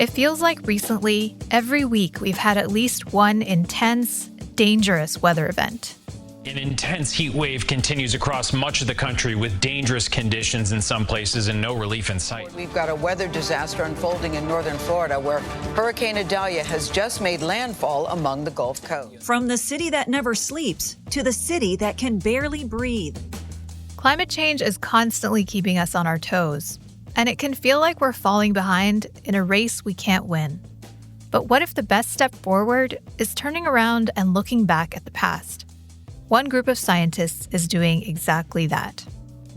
It feels like recently, every week we've had at least one intense, dangerous weather event. An intense heat wave continues across much of the country with dangerous conditions in some places and no relief in sight. We've got a weather disaster unfolding in northern Florida where Hurricane Idalia has just made landfall among the Gulf Coast. From the city that never sleeps to the city that can barely breathe. Climate change is constantly keeping us on our toes, and it can feel like we're falling behind in a race we can't win. But what if the best step forward is turning around and looking back at the past? One group of scientists is doing exactly that.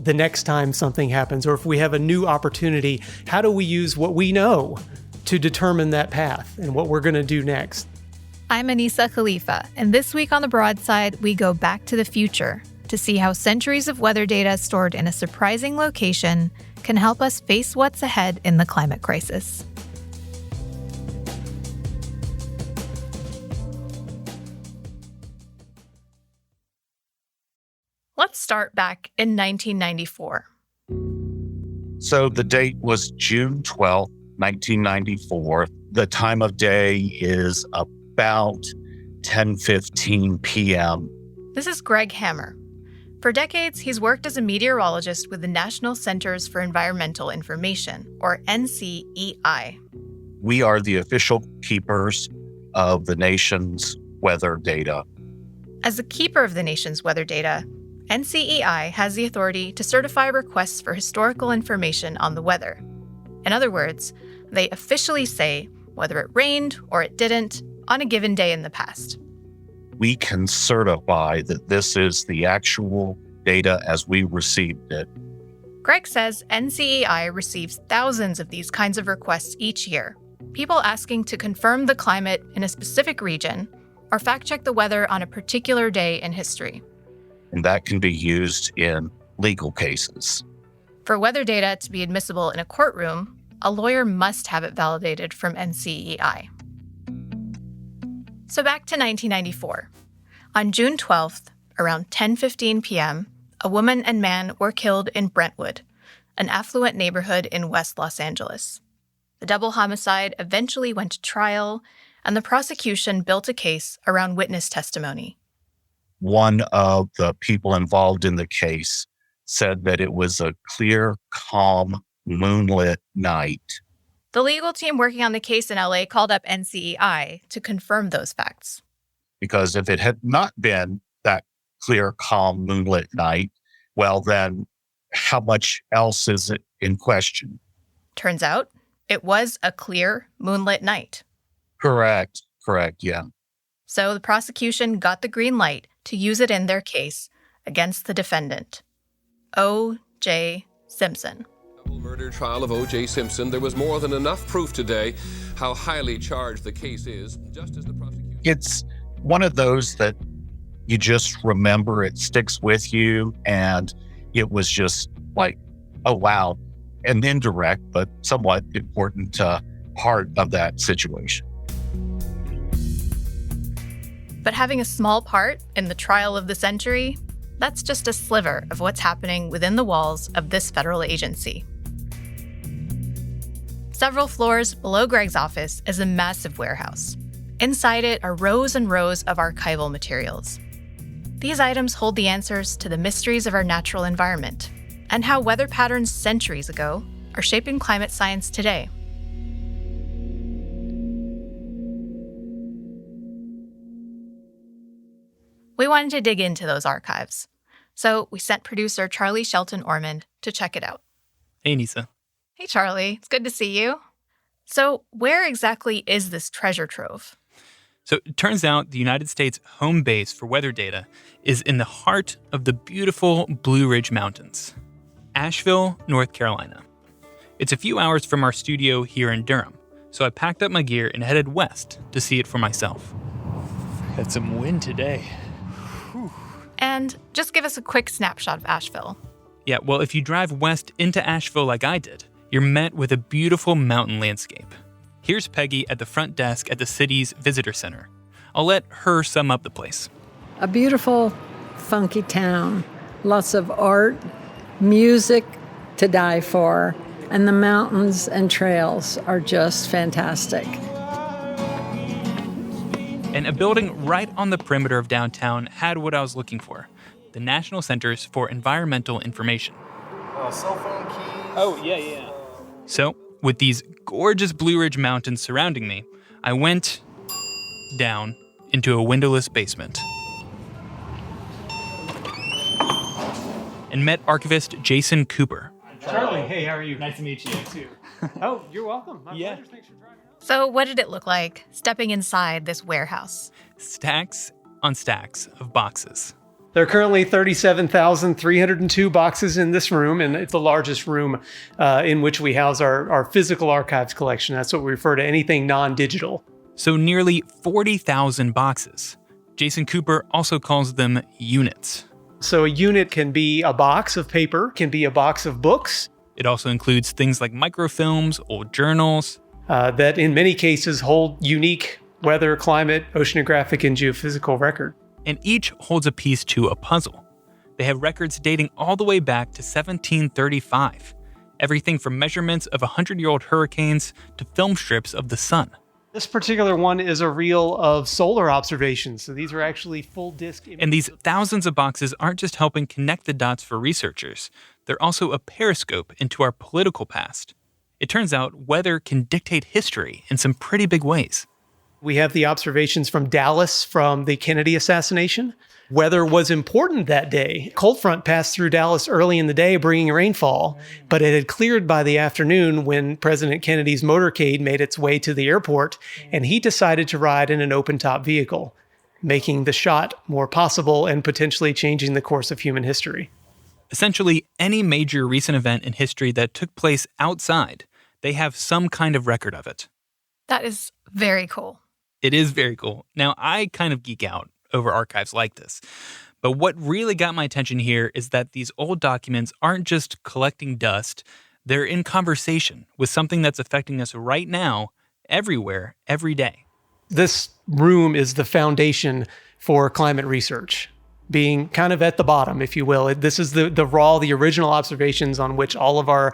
The next time something happens, or if we have a new opportunity, how do we use what we know to determine that path and what we're going to do next? I'm Anissa Khalifa, and this week on The Broadside, we go back to the future to see how centuries of weather data stored in a surprising location can help us face what's ahead in the climate crisis. Let's start back in 1994. So the date was June 12th, 1994. The time of day is about 10:15 p.m. This is Greg Hammer. For decades, he's worked as a meteorologist with the National Centers for Environmental Information, or NCEI. We are the official keepers of the nation's weather data. As the keeper of the nation's weather data, NCEI has the authority to certify requests for historical information on the weather. In other words, they officially say whether it rained or it didn't on a given day in the past. We can certify that this is the actual data as we received it. Greg says NCEI receives thousands of these kinds of requests each year. People asking to confirm the climate in a specific region or fact-check the weather on a particular day in history. And that can be used in legal cases. For weather data to be admissible in a courtroom, a lawyer must have it validated from NCEI. So back to 1994. On June 12th, around 10:15 p.m., a woman and man were killed in Brentwood, an affluent neighborhood in West Los Angeles. The double homicide eventually went to trial, and the prosecution built a case around witness testimony. One of the people involved in the case said that it was a clear, calm, moonlit night. The legal team working on the case in LA called up NCEI to confirm those facts. Because if it had not been that clear, calm, moonlit night, well, then how much else is it in question? Turns out it was a clear, moonlit night. Correct, yeah. So the prosecution got the green light to use it in their case against the defendant, O.J. Simpson. Murder trial of O.J. Simpson. There was more than enough proof today how highly charged the case is, just as the prosecution... It's one of those that you just remember, it sticks with you, and it was just like, oh, wow, an indirect but somewhat important part of that situation. But having a small part in the trial of the century, that's just a sliver of what's happening within the walls of this federal agency. Several floors below Greg's office is a massive warehouse. Inside it are rows and rows of archival materials. These items hold the answers to the mysteries of our natural environment and how weather patterns centuries ago are shaping climate science today. We wanted to dig into those archives, so we sent producer Charlie Shelton Ormond to check it out. Hey, Nisa. Hey, Charlie. It's good to see you. So where exactly is this treasure trove? So it turns out the United States home base for weather data is in the heart of the beautiful Blue Ridge Mountains, Asheville, North Carolina. It's a few hours from our studio here in Durham, so I packed up my gear and headed west to see it for myself. Had some wind today. Whew. And just give us a quick snapshot of Asheville. Yeah, well, if you drive west into Asheville like I did, you're met with a beautiful mountain landscape. Here's Peggy at the front desk at the city's visitor center. I'll let her sum up the place. A beautiful, funky town. Lots of art, music to die for, And the mountains and trails are just fantastic. And a building right on the perimeter of downtown had what I was looking for: the National Centers for Environmental Information. Cell phone keys. Oh, yeah. So, with these gorgeous Blue Ridge Mountains surrounding me, I went down into a windowless basement and met archivist Jason Cooper. Charlie, hey, how are you? Nice to meet you. Too. Oh, you're welcome. My pleasure. Thanks for driving. So, what did it look like stepping inside this warehouse? Stacks on stacks of boxes. There are currently 37,302 boxes in this room, and it's the largest room in which we house our physical archives collection. That's what we refer to anything non-digital. So nearly 40,000 boxes. Jason Cooper also calls them units. So a unit can be a box of paper, can be a box of books. It also includes things like microfilms, old journals. That in many cases hold unique weather, climate, oceanographic, and geophysical record. And each holds a piece to a puzzle. They have records dating all the way back to 1735. Everything from measurements of 100-year-old hurricanes to film strips of the sun. This particular one is a reel of solar observations. So these are actually full disk images. And these thousands of boxes aren't just helping connect the dots for researchers. They're also a periscope into our political past. It turns out weather can dictate history in some pretty big ways. We have the observations from Dallas from the Kennedy assassination. Weather was important that day. Cold front passed through Dallas early in the day, bringing rainfall, but it had cleared by the afternoon when President Kennedy's motorcade made its way to the airport, and he decided to ride in an open-top vehicle, making the shot more possible and potentially changing the course of human history. Essentially, any major recent event in history that took place outside, they have some kind of record of it. That is very cool. It is very cool. Now, I kind of geek out over archives like this. But what really got my attention here is that these old documents aren't just collecting dust. They're in conversation with something that's affecting us right now, everywhere, every day. This room is the foundation for climate research, being kind of at the bottom, if you will. This is the original observations on which all of our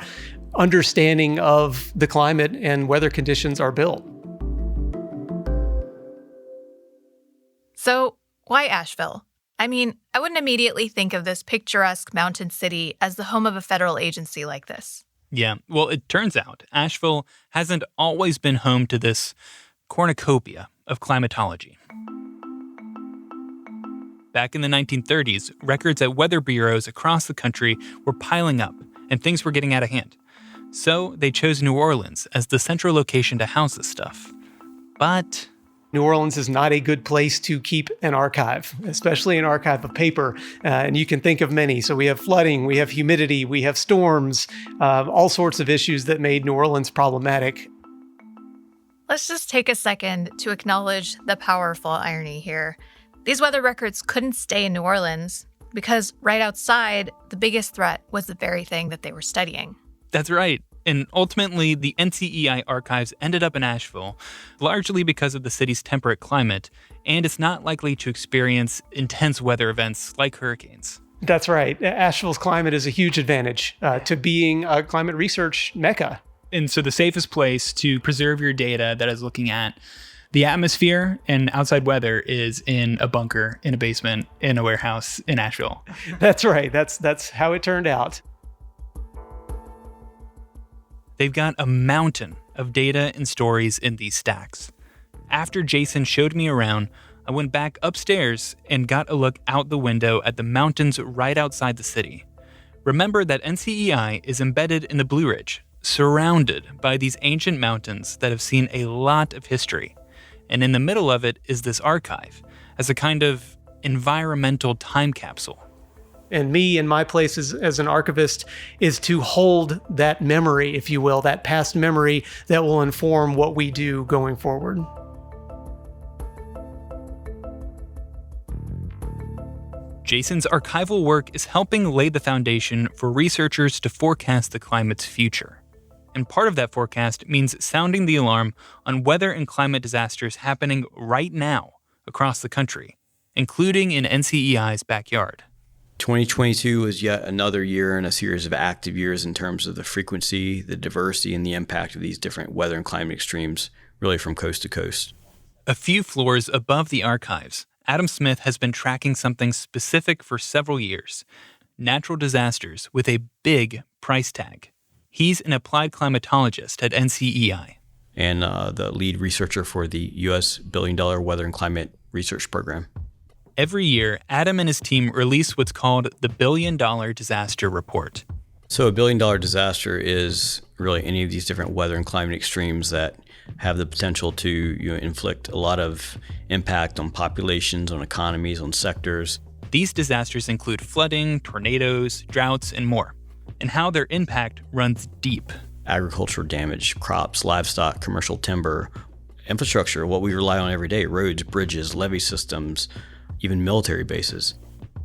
understanding of the climate and weather conditions are built. So, why Asheville? I mean, I wouldn't immediately think of this picturesque mountain city as the home of a federal agency like this. Yeah, well, it turns out Asheville hasn't always been home to this cornucopia of climatology. Back in the 1930s, records at weather bureaus across the country were piling up, and things were getting out of hand. So they chose New Orleans as the central location to house this stuff. But New Orleans is not a good place to keep an archive, especially an archive of paper. And you can think of many. So we have flooding, we have humidity, we have storms, all sorts of issues that made New Orleans problematic. Let's just take a second to acknowledge the powerful irony here. These weather records couldn't stay in New Orleans because right outside, the biggest threat was the very thing that they were studying. That's right. And ultimately, the NCEI archives ended up in Asheville, largely because of the city's temperate climate, and it's not likely to experience intense weather events like hurricanes. That's right. Asheville's climate is a huge advantage to being a climate research mecca. And so the safest place to preserve your data that is looking at the atmosphere and outside weather is in a bunker, in a basement, in a warehouse in Asheville. That's right. That's how it turned out. They've got a mountain of data and stories in these stacks. After Jason showed me around, I went back upstairs and got a look out the window at the mountains right outside the city. Remember that NCEI is embedded in the Blue Ridge, surrounded by these ancient mountains that have seen a lot of history. And in the middle of it is this archive, as a kind of environmental time capsule. And me and my place as an archivist is to hold that memory, if you will, that past memory that will inform what we do going forward. Jason's archival work is helping lay the foundation for researchers to forecast the climate's future. And part of that forecast means sounding the alarm on weather and climate disasters happening right now across the country, including in NCEI's backyard. 2022 was yet another year in a series of active years in terms of the frequency, the diversity, and the impact of these different weather and climate extremes, really from coast to coast. A few floors above the archives, Adam Smith has been tracking something specific for several years: natural disasters with a big price tag. He's an applied climatologist at NCEI. And the lead researcher for the U.S. billion-dollar Weather and Climate Research Program. Every year, Adam and his team release what's called the Billion-Dollar Disaster Report. So a billion-dollar disaster is really any of these different weather and climate extremes that have the potential to inflict a lot of impact on populations, on economies, on sectors. These disasters include flooding, tornadoes, droughts, and more, and how their impact runs deep. Agricultural damage, crops, livestock, commercial timber, infrastructure, what we rely on every day, roads, bridges, levee systems, even military bases.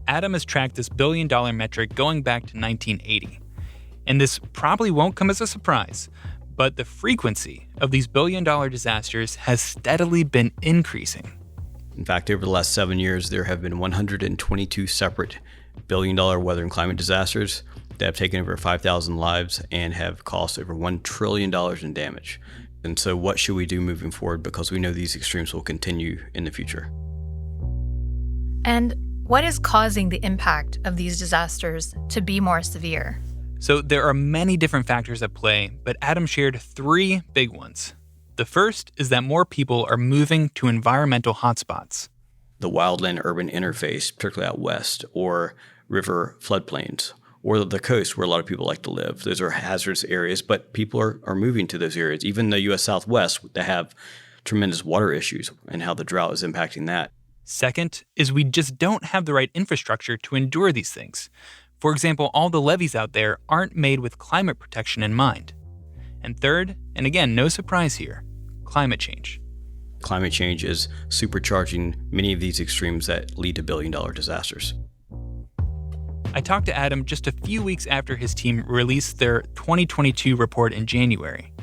Adam has tracked this billion-dollar metric going back to 1980. And this probably won't come as a surprise, but the frequency of these billion-dollar disasters has steadily been increasing. In fact, over the last 7 years, there have been 122 separate billion-dollar weather and climate disasters that have taken over 5,000 lives and have cost over $1 trillion in damage. And so what should we do moving forward? Because we know these extremes will continue in the future. And what is causing the impact of these disasters to be more severe? So there are many different factors at play, but Adam shared 3 big ones. The first is that more people are moving to environmental hotspots. The wildland-urban interface, particularly out west, or river floodplains, or the coast where a lot of people like to live. Those are hazardous areas, but people are moving to those areas. Even the U.S. Southwest, they have tremendous water issues and how the drought is impacting that. Second is we just don't have the right infrastructure to endure these things. For example, all the levees out there aren't made with climate protection in mind. And third, and again, no surprise here, climate change. Climate change is supercharging many of these extremes that lead to billion-dollar disasters. I talked to Adam just a few weeks after his team released their 2022 report in January.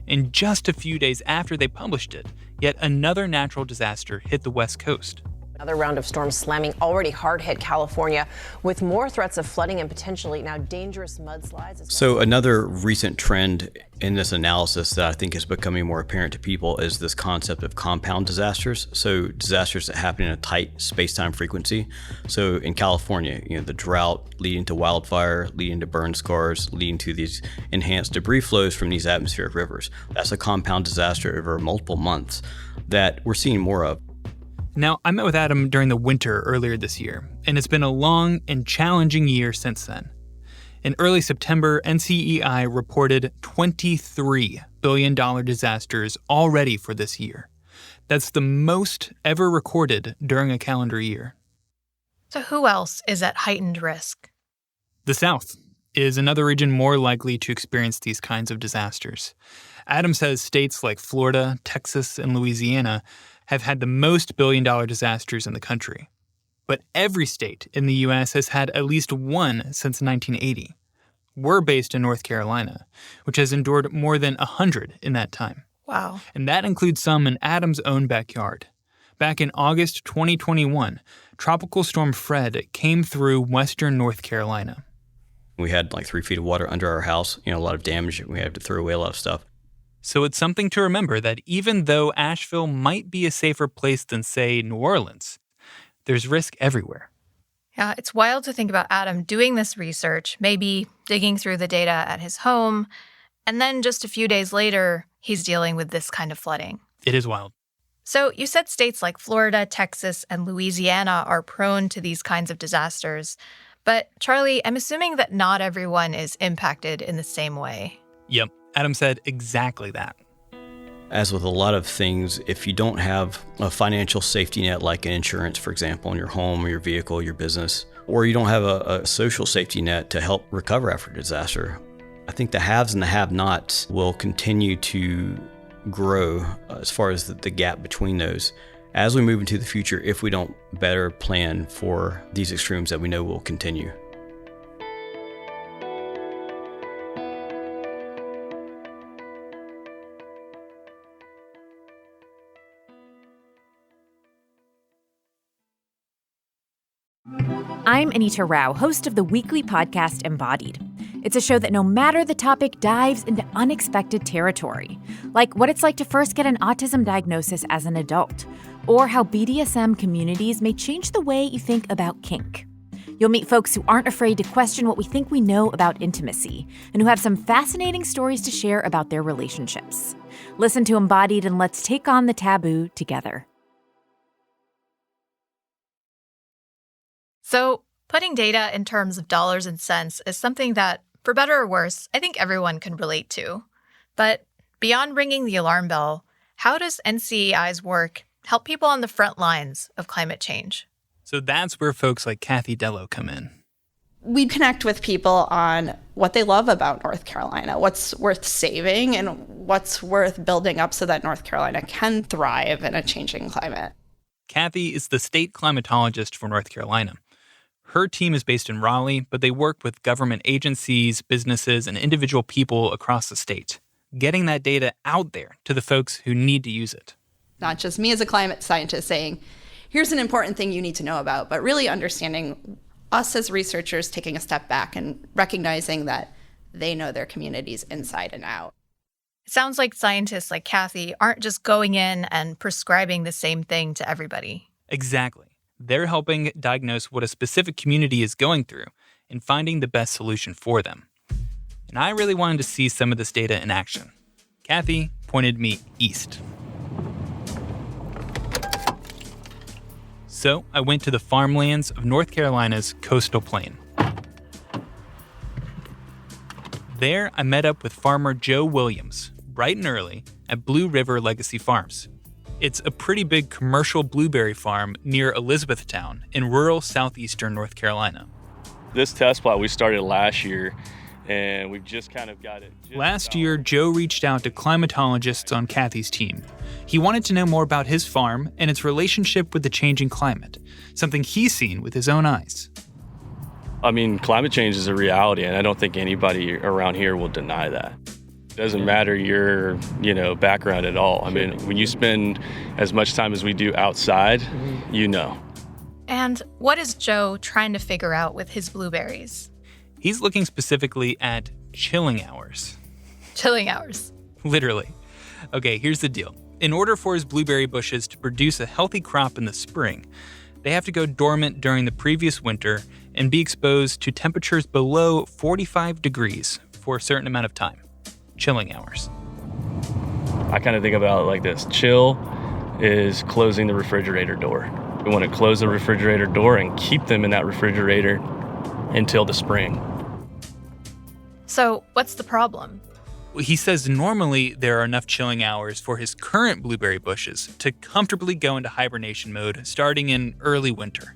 And just a few days after they published it, yet another natural disaster hit the West Coast. Another round of storms slamming already hard-hit California, with more threats of flooding and potentially now dangerous mudslides. So another recent trend in this analysis that I think is becoming more apparent to people is this concept of compound disasters. So disasters that happen in a tight space-time frequency. So in California, the drought leading to wildfire, leading to burn scars, leading to these enhanced debris flows from these atmospheric rivers. That's a compound disaster over multiple months that we're seeing more of. Now, I met with Adam during the winter earlier this year, and it's been a long and challenging year since then. In early September, NCEI reported $23 billion disasters already for this year. That's the most ever recorded during a calendar year. So who else is at heightened risk? The South is another region more likely to experience these kinds of disasters. Adam says states like Florida, Texas, and Louisiana have had the most billion-dollar disasters in the country. But every state in the U.S. has had at least one since 1980. We're based in North Carolina, which has endured more than 100 in that time. Wow. And that includes some in Adam's own backyard. Back in August 2021, Tropical Storm Fred came through western North Carolina. We had like 3 feet of water under our house, a lot of damage. We had to throw away a lot of stuff. So it's something to remember that even though Asheville might be a safer place than, say, New Orleans, there's risk everywhere. Yeah, it's wild to think about Adam doing this research, maybe digging through the data at his home, and then just a few days later, he's dealing with this kind of flooding. It is wild. So you said states like Florida, Texas, and Louisiana are prone to these kinds of disasters. But Charlie, I'm assuming that not everyone is impacted in the same way. Yep. Adam said exactly that. As with a lot of things, if you don't have a financial safety net like an insurance, for example, in your home or your vehicle, your business, or you don't have a social safety net to help recover after a disaster, I think the haves and the have-nots will continue to grow as far as the gap between those as we move into the future if we don't better plan for these extremes that we know will continue. I'm Anita Rao, host of the weekly podcast Embodied. It's a show that no matter the topic dives into unexpected territory, like what it's like to first get an autism diagnosis as an adult, or how BDSM communities may change the way you think about kink. You'll meet folks who aren't afraid to question what we think we know about intimacy, and who have some fascinating stories to share about their relationships. Listen to Embodied and let's take on the taboo together. So, putting data in terms of dollars and cents is something that, for better or worse, I think everyone can relate to. But beyond ringing the alarm bell, how does NCEI's work help people on the front lines of climate change? So that's where folks like Kathie Dello come in. We connect with people on what they love about North Carolina, what's worth saving, and what's worth building up so that North Carolina can thrive in a changing climate. Kathie is the state climatologist for North Carolina. Her team is based in Raleigh, but they work with government agencies, businesses, and individual people across the state, getting that data out there to the folks who need to use it. Not just me as a climate scientist saying, here's an important thing you need to know about, but really understanding us as researchers taking a step back and recognizing that they know their communities inside and out. It sounds like scientists like Kathie aren't just going in and prescribing the same thing to everybody. Exactly. They're helping diagnose what a specific community is going through and finding the best solution for them. And I really wanted to see some of this data in action. Kathie pointed me east. So I went to the farmlands of North Carolina's coastal plain. There, I met up with farmer Joe Williams, bright and early, at Blue River Legacy Farms. It's a pretty big commercial blueberry farm near Elizabethtown in rural southeastern North Carolina. This test plot we started last year, and we've just kind of got it. Last year, Joe reached out to climatologists on Kathie's team. He wanted to know more about his farm and its relationship with the changing climate, something he's seen with his own eyes. I mean, climate change is a reality, and I don't think anybody around here will deny that. It doesn't matter your, background at all. I mean, when you spend as much time as we do outside, you know. And what is Joe trying to figure out with his blueberries? He's looking specifically at chilling hours. Chilling hours. Literally. Okay, here's the deal. In order for his blueberry bushes to produce a healthy crop in the spring, they have to go dormant during the previous winter and be exposed to temperatures below 45 degrees for a certain amount of time. Chilling hours. I kind of think about it like this. Chill is closing the refrigerator door. We want to close the refrigerator door and keep them in that refrigerator until the spring. So, what's the problem? He says normally there are enough chilling hours for his current blueberry bushes to comfortably go into hibernation mode starting in early winter.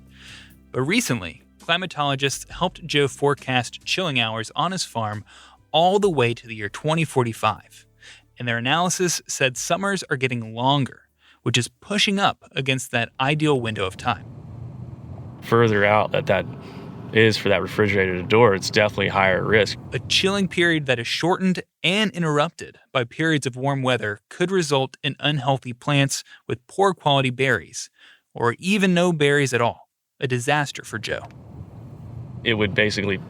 But recently, climatologists helped Joe forecast chilling hours on his farm all the way to the year 2045. And their analysis said summers are getting longer, which is pushing up against that ideal window of time. Further out that is for that refrigerator door, it's definitely higher risk. A chilling period that is shortened and interrupted by periods of warm weather could result in unhealthy plants with poor quality berries, or even no berries at all. A disaster for Joe. It would basically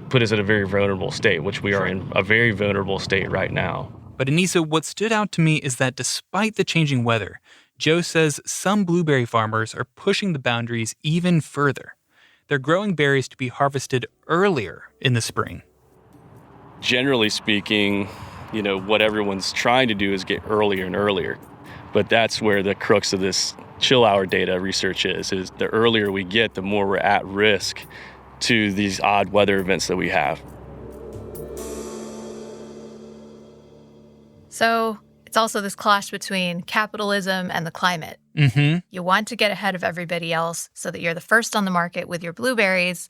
put us in a very vulnerable state, which we are in a very vulnerable state right now. But Anissa, what stood out to me is that despite the changing weather, Joe says some blueberry farmers are pushing the boundaries even further. They're growing berries to be harvested earlier in the spring. Generally speaking, what everyone's trying to do is get earlier and earlier. But that's where the crux of this chill hour data research is the earlier we get, the more we're at risk to these odd weather events that we have. So it's also this clash between capitalism and the climate. Mm-hmm. You want to get ahead of everybody else so that you're the first on the market with your blueberries,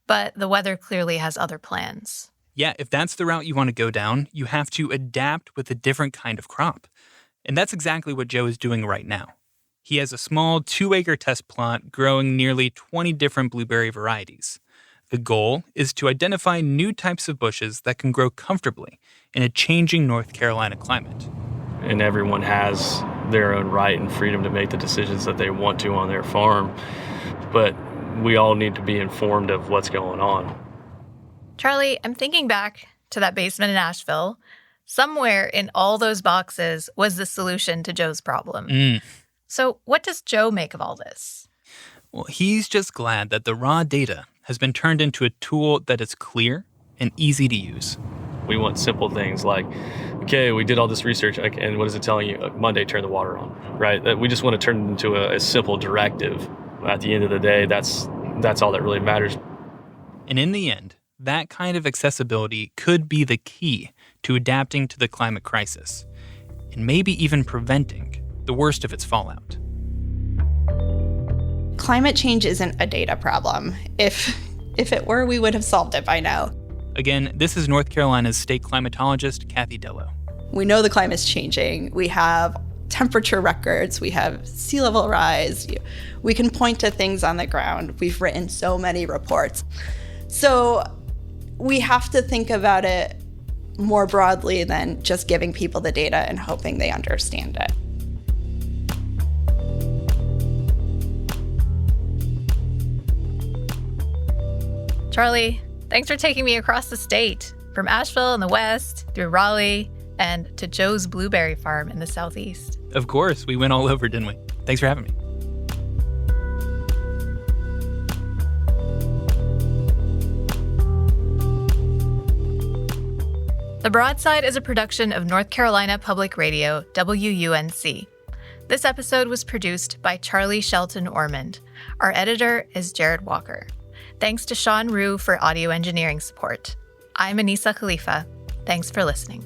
but the weather clearly has other plans. Yeah, if that's the route you want to go down, you have to adapt with a different kind of crop. And that's exactly what Joe is doing right now. He has a small 2-acre test plot growing nearly 20 different blueberry varieties. The goal is to identify new types of bushes that can grow comfortably in a changing North Carolina climate. And everyone has their own right and freedom to make the decisions that they want to on their farm. But we all need to be informed of what's going on. Charlie, I'm thinking back to that basement in Asheville. Somewhere in all those boxes was the solution to Joe's problem. So what does Joe make of all this? Well, he's just glad that the raw data has been turned into a tool that is clear and easy to use. We want simple things like, okay, we did all this research, and what is it telling you? Like, Monday, turn the water on, right? We just want to turn it into a simple directive. At the end of the day, that's all that really matters. And in the end, that kind of accessibility could be the key to adapting to the climate crisis, and maybe even preventing the worst of its fallout. Climate change isn't a data problem. If it were, we would have solved it by now. Again, this is North Carolina's state climatologist, Kathie Dello. We know the climate's changing. We have temperature records. We have sea level rise. We can point to things on the ground. We've written so many reports. So we have to think about it more broadly than just giving people the data and hoping they understand it. Charlie, thanks for taking me across the state, from Asheville in the west, through Raleigh, and to Joe's blueberry farm in the southeast. Of course, we went all over, didn't we? Thanks for having me. The Broadside is a production of North Carolina Public Radio, WUNC. This episode was produced by Charlie Shelton Ormond. Our editor is Jared Walker. Thanks to Sean Rue for audio engineering support. I'm Anissa Khalifa. Thanks for listening.